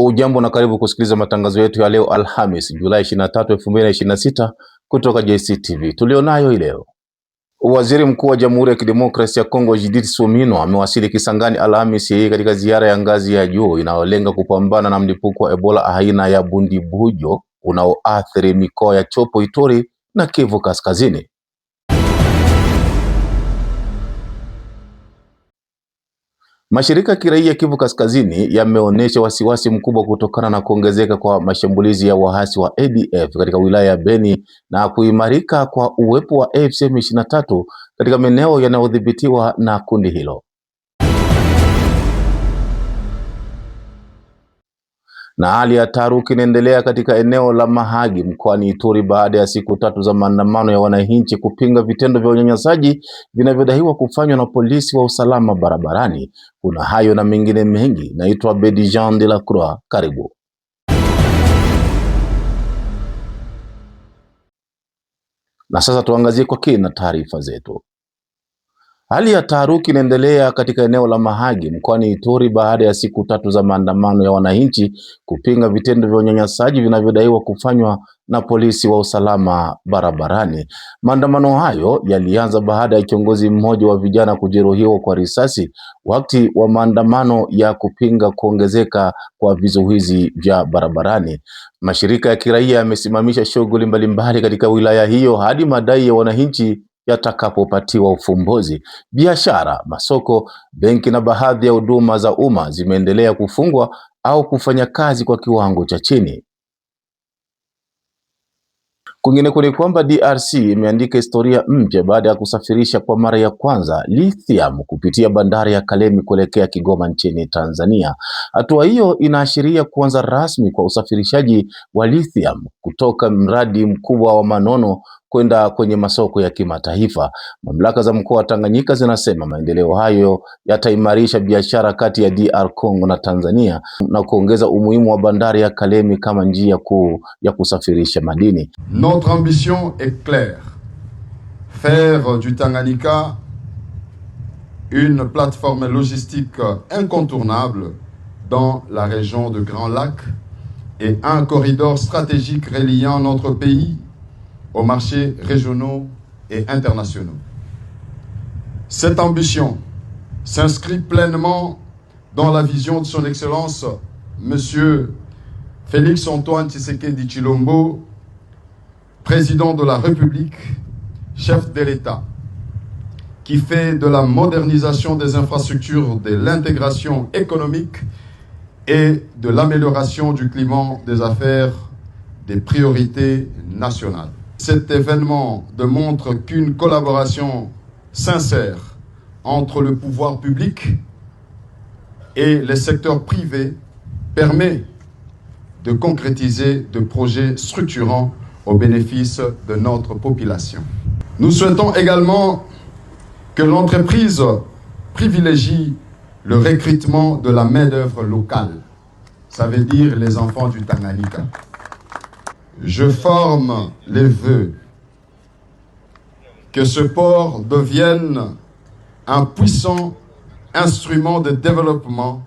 Hujambo na karibu kusikiliza matangazo yetu ya leo Alhamis, Julai 23, 2026 kutoka JCTV. Tulionayo hii leo. Waziri Mkuu wa Jamhuri ya Kidemokrasia ya Kongo Judith Suminwa amewasili Kisangani Alhamis hii katika ziara ya ngazi ya juu inayolenga kupambana na mlipuko wa Ebola aina ya Bundibugyo unaoathiri mikoa ya Chopo, Ituri na Kivu Kaskazini. Mashirika ya kiraia Kivu Kaskazini yameonyesha wasiwasi mkubwa kutokana na kuongezeka kwa mashambulizi ya waasi wa ADF katika wilaya ya Beni na kuimarika kwa uwepo wa AFC M23 katika maeneo yanayodhibitiwa na kundi hilo. Na hali ya taharuki inaendelea katika eneo la Mahagi mkoani Ituri baada ya siku 3 za maandamano ya wananchi kupinga vitendo vya unyanyasaji vinavyodaiwa kufanywa na polisi wa usalama barabarani. Kuna hayo na mengine mengi. Naitwa Bedi Jean de la Croix. Karibu. Na sasa tuangazie kwa kina taarifa zetu. Hali ya taharuki inaendelea katika eneo la Mahagi mkoani Ituri baada ya siku 3 za maandamano ya wananchi kupinga vitendo vya unyanyasaji vinavyodaiwa kufanywa na polisi wa usalama barabarani. Maandamano hayo yalianza baada ya kiongozi mmoja wa vijana kujeruhiwa kwa risasi wakati wa maandamano ya kupinga kuongezeka kwa vizuizi vya barabarani. Mashirika ya kiraia yamesimamisha shughuli mbalimbali katika wilaya hiyo hadi madai ya wananchi yatakapopatiwa ufumbuzi. Biashara, masoko, benki na baadhi ya huduma za umma zimeendelea kufungwa au kufanya kazi kwa kiwango cha chini. Kwingineko ni kwamba DRC imeandika historia mpya baada ya kusafirisha kwa mara ya kwanza lithium kupitia bandari ya Kalemi kuelekea Kigoma nchini Tanzania. Hatua hiyo inaashiria kuanza rasmi kwa usafirishaji wa lithium kutoka mradi mkubwa wa Manono kwenda kwenye masoko ya kimataifa. Mamlaka za mkoa wa Tanganyika zinasema maendeleo hayo yataimarisha biashara kati ya DR Congo na Tanzania na kuongeza umuhimu wa bandari ya Kalemi kama njia kuu ya kusafirisha madini. Notre ambition est claire. Faire du Tanganyika une plateforme logistique incontournable dans la région de Grand Lac et un corridor stratégique reliant notre pays aux marchés régionaux et internationaux. Cette ambition s'inscrit pleinement dans la vision de son Excellence, Monsieur Félix Antoine Tshisekedi Tshilombo, président de la République, chef de l'État, qui fait de la modernisation des infrastructures, de l'intégration économique et de l'amélioration du climat des affaires des priorités nationales. Cet événement démontre qu'une collaboration sincère entre le pouvoir public et les secteurs privés permet de concrétiser des projets structurants au bénéfice de notre population. Nous souhaitons également que l'entreprise privilégie le recrutement de la main-d'œuvre locale. Ça veut dire les enfants du Tanganyika. Je forme les vœux que ce port devienne un puissant instrument de développement,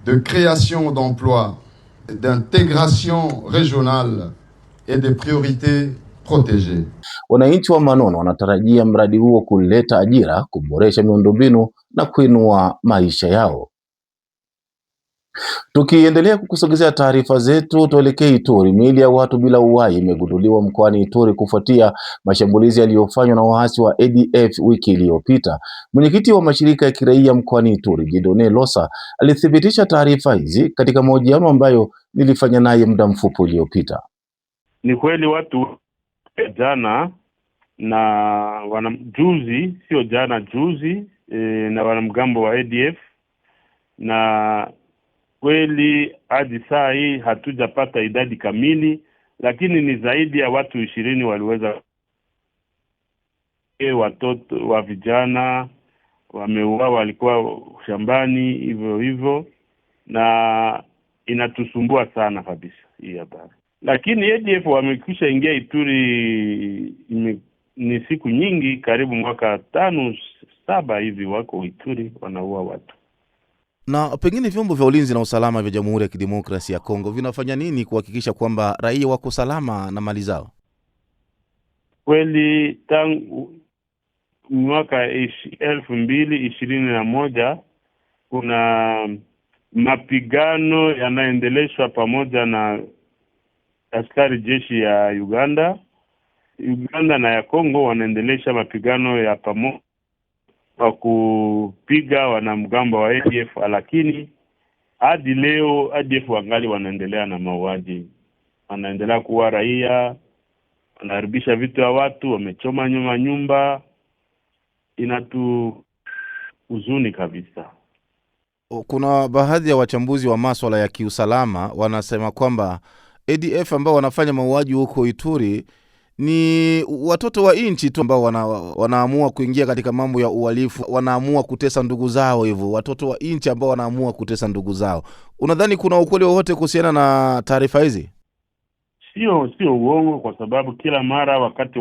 de création d'emplois, d'intégration régionale et de priorités protégées. Wananchi wa Manono wanatarajia mradi huo kuleta ajira, kuboresha miundombinu na kuinua maisha yao. Tukiendelea kukusogezea taarifa zetu, tuelekee Ituri. Miili ya watu bila uhai imegunduliwa mkoani Ituri kufuatia mashambulizi yaliyofanywa na waasi wa ADF wiki iliyopita. Mwenyekiti wa mashirika ya kiraia mkoani Ituri, Dieudonne Losa, alithibitisha taarifa hizi katika mahojiano ambayo nilifanya naye muda mfupi uliopita. Ni kweli watu jana na wanamjuzi, sio jana, juzi na wanamgambo wa ADF, na kweli hadi saa hii hatujapata idadi kamili, lakini ni zaidi ya watu 20 waliweza, watoto wa vijana wameuawa, walikuwa shambani hivyo hivyo, na inatusumbua sana kabisa hii habari. Lakini ADF wamekwisha ingia Ituri ni siku nyingi, karibu mwaka 5-7 hivi wako Ituri wanaua watu. Na pengine vyombo vya ulinzi na usalama vya Jamhuri ya Kidemokrasia ya Kongo vinafanya nini kuhakikisha kwamba raia wako salama na mali zao? Kweli tangu mwaka 2021 kuna mapigano yanaendeleshwa pamoja na askari jeshi ya Uganda na ya Kongo, wanaendelesha mapigano ya pamoja kwa kupiga wanamgambo wa ADF, lakini hadi leo ADF wangali wanaendelea na mauaji, wanaendelea kuwa raia, wanaharibisha vitu ya watu, wamechoma nyumba. Inatu huzuni kabisa. Kuna baadhi ya wachambuzi wa masuala ya kiusalama wanasema kwamba ADF ambao wanafanya mauaji huko Ituri ni watoto wa nchi tu ambao wanaamua kuingia katika mambo ya uhalifu, wanaamua kutesa ndugu zao hivyo, watoto wa nchi ambao wanaamua kutesa ndugu zao. Unadhani kuna ukweli wowote kuhusiana na taarifa hizi? Sio uongo, kwa sababu kila mara wakati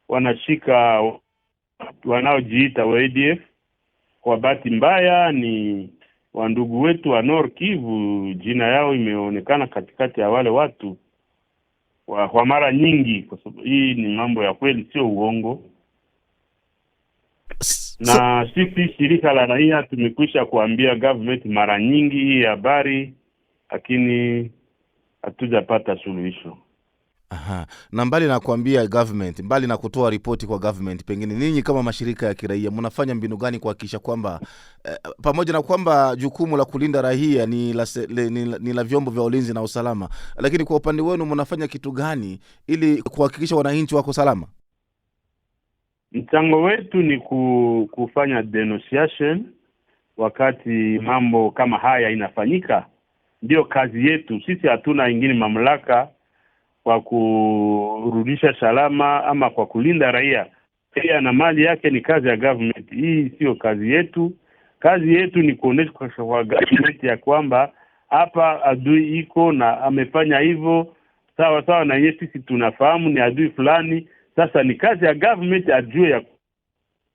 wanashika wanaojiita wa ADF, kwa bahati mbaya ni wandugu wetu wa Nord Kivu, jina yao imeonekana katikati ya wale watu kwa mara nyingi, kwa sababu hii ni mambo ya kweli, sio uongo. Na sisi shirika la raia tumekwisha kuambia government mara nyingi hii habari, lakini hatujapata suluhisho. Aha. Na mbali na kuambia government, mbali na kutoa ripoti kwa government, pengine ninyi kama mashirika ya kiraia mnafanya mbinu gani kuhakikisha kwamba pamoja na kwamba jukumu la kulinda raia ni la vyombo vya ulinzi na usalama, lakini kwa upande wenu mnafanya kitu gani ili kuhakikisha wananchi wako salama? Mchango wetu ni kufanya denunciation wakati mambo kama haya inafanyika. Ndio kazi yetu. Sisi hatuna ingine mamlaka kwa kurudisha salama ama kwa kulinda raia. Pia na mali yake ni kazi ya government. Hii sio kazi yetu. Kazi yetu ni kuonesha kwa government ya kwamba hapa adui iko na amefanya hivyo sawa na yeye, sisi tunafahamu ni adui fulani. Sasa ni kazi ya government ajue ya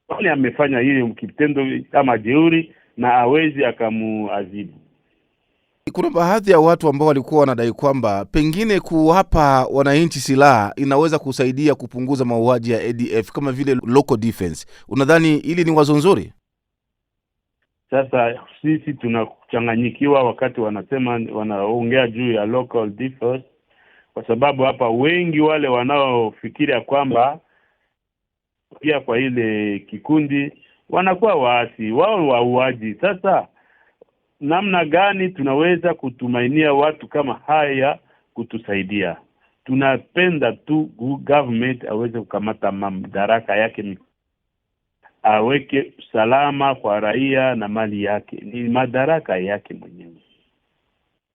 kwani amefanya hiyo kitendo kama jeuri na hawezi akamuadhibu. Kuna baadhi ya watu ambao walikuwa wanadai kwamba pengine kuwapa wananchi silaha inaweza kusaidia kupunguza mauaji ya ADF kama vile local defense. Unadhani hili ni wazo nzuri? Sasa sisi tunachanganyikiwa wakati wanaongea juu ya local defense, kwa sababu hapa wengi wale wanaofikiria kwamba pia kwa ile kikundi wanakuwa waasi, wao wauaji. Sasa namna gani tunaweza kutumainia watu kama haya kutusaidia? Tunapenda tu government aweze kukamata madaraka yake, aweke salama kwa raia na mali yake, ni madaraka yake mwenyewe.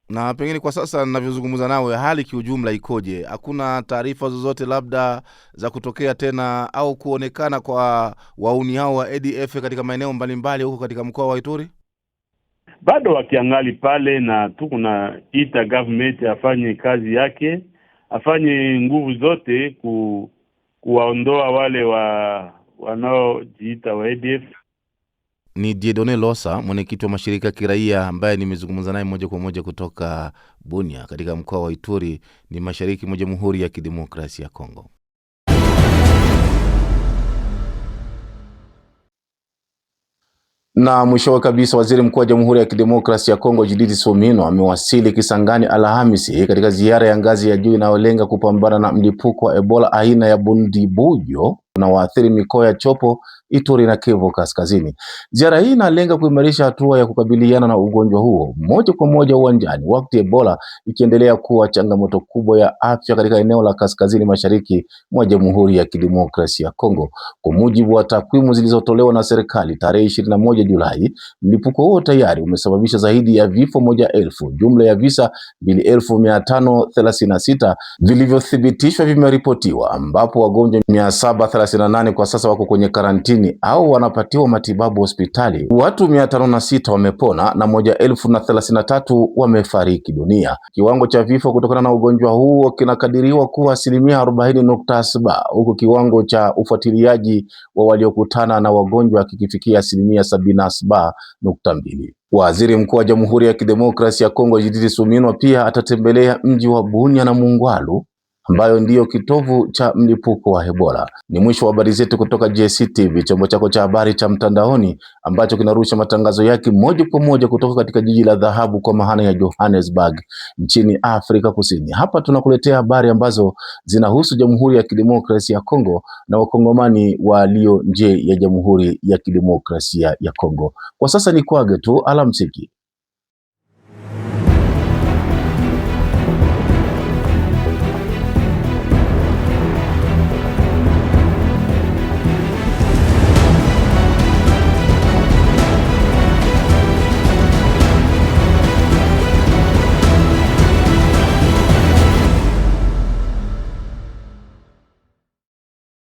Na pengine kwa sasa ninavyozungumza nawe, hali kiujumla ikoje? Hakuna taarifa zozote labda za kutokea tena au kuonekana kwa wauni hao wa ADF katika maeneo mbalimbali huko katika mkoa wa Ituri? Bado wakiangali pale, na tunaita government afanye kazi yake, afanye nguvu zote kuwaondoa wale wanaojiita wa ADF. Ni Dieudonné Losa, mwenyekiti wa mashirika ya kiraia ambaye nimezungumza naye moja kwa moja kutoka Bunia katika mkoa wa Ituri, ni mashariki mwa Jamhuri ya Kidemokrasia ya Kongo. Na mwishowe kabisa, waziri mkuu wa Jamhuri ya Kidemokrasia ya Kongo Judith Suminwa amewasili Kisangani Alhamisi katika ziara ya ngazi ya juu inayolenga kupambana na mlipuko wa Ebola aina ya Bundibugyo unaoathiri mikoa ya Chopo, Ituri na Kivu Kaskazini. Ziara hii inalenga kuimarisha hatua ya kukabiliana na ugonjwa huo moja kwa moja uwanjani, wakati Ebola ikiendelea kuwa changamoto kubwa ya afya katika eneo la kaskazini mashariki mwa Jamhuri ya Kidemokrasia ya Kongo. Kwa mujibu wa takwimu zilizotolewa na serikali tarehe 21 Julai, mlipuko huo tayari umesababisha zaidi ya vifo 1,000. Jumla ya visa 2,536 vilivyothibitishwa vimeripotiwa, ambapo wagonjwa 738 kwa sasa wako kwenye karantini au wanapatiwa matibabu hospitali. Watu 506 wamepona na 1,033 wamefariki dunia. Kiwango cha vifo kutokana na ugonjwa huo kinakadiriwa kuwa 40.7%, huku kiwango cha ufuatiliaji wa waliokutana na wagonjwa kikifikia 77.2%. Waziri Mkuu wa Jamhuri ya Kidemokrasia ya Kongo Judith Suminwa pia atatembelea mji wa Bunia na Mungwalu ambayo ndiyo kitovu cha mlipuko wa Ebola. Ni mwisho wa habari zetu kutoka JC-TV, chombo chako cha habari cha mtandaoni ambacho kinarusha matangazo yake moja kwa moja kutoka katika jiji la dhahabu kwa maana ya Johannesburg nchini Afrika Kusini. Hapa tunakuletea habari ambazo zinahusu Jamhuri ya Kidemokrasia ya Kongo na wakongomani walio nje ya Jamhuri ya Kidemokrasia ya Kongo. Kwa sasa ni kwage tu, alamsiki.